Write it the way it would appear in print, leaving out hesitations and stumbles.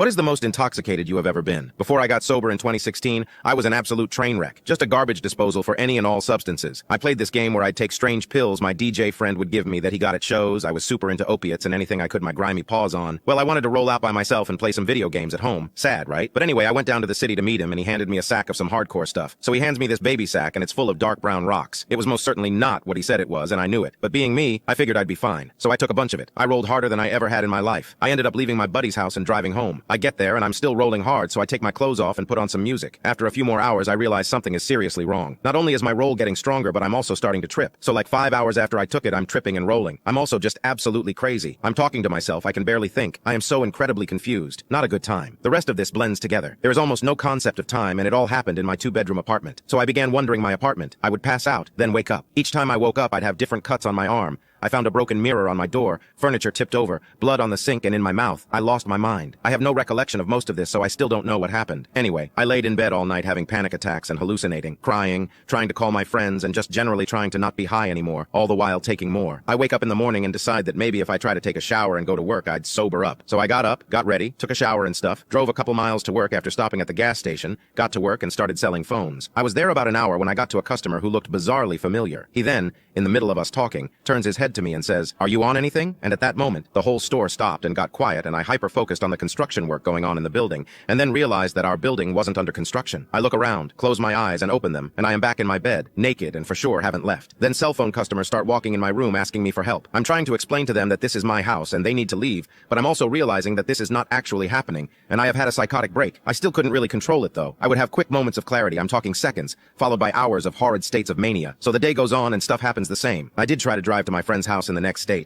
What is the most intoxicated you have ever been? Before I got sober in 2016, I was an absolute train wreck, just a garbage disposal for any and all substances. I played this game where I'd take strange pills my DJ friend would give me that he got at shows. I was super into opiates and anything I could my grimy paws on. Well, I wanted to roll out by myself and play some video games at home. Sad, right? But anyway, I went down to the city to meet him and he handed me a sack of some hardcore stuff. So he hands me this baby sack and it's full of dark brown rocks. It was most certainly not what he said it was and I knew it. But being me, I figured I'd be fine. So I took a bunch of it. I rolled harder than I ever had in my life. I ended up leaving my buddy's house and driving home. I get there and I'm still rolling hard, so I take my clothes off and put on some music. After a few more hours, I realize something is seriously wrong. Not only is my roll getting stronger, but I'm also starting to trip. So like 5 hours after I took it, I'm tripping and rolling. I'm also just absolutely crazy. I'm talking to myself, I can barely think. I am so incredibly confused. Not a good time. The rest of this blends together. There is almost no concept of time, and it all happened in my 2-bedroom apartment. So I began wandering my apartment. I would pass out, then wake up. Each time I woke up, I'd have different cuts on my arm. I found a broken mirror on my door, furniture tipped over, blood on the sink and in my mouth. I lost my mind. I have no recollection of most of this, so I still don't know what happened. Anyway, I laid in bed all night having panic attacks and hallucinating, crying, trying to call my friends, and just generally trying to not be high anymore, all the while taking more. I wake up in the morning and decide that maybe if I try to take a shower and go to work, I'd sober up. So I got up, got ready, took a shower and stuff, drove a couple miles to work after stopping at the gas station, got to work and started selling phones. I was there about an hour when I got to a customer who looked bizarrely familiar. He then, in the middle of us talking, turns his head to me and says, "Are you on anything?" And at that moment, the whole store stopped and got quiet and I hyper-focused on the construction work going on in the building and then realized that our building wasn't under construction. I look around, close my eyes and open them, and I am back in my bed, naked and for sure haven't left. Then cell phone customers start walking in my room asking me for help. I'm trying to explain to them that this is my house and they need to leave, but I'm also realizing that this is not actually happening and I have had a psychotic break. I still couldn't really control it though. I would have quick moments of clarity, I'm talking seconds, followed by hours of horrid states of mania. So the day goes on and stuff happens the same. I did try to drive to my friend's house in the next state,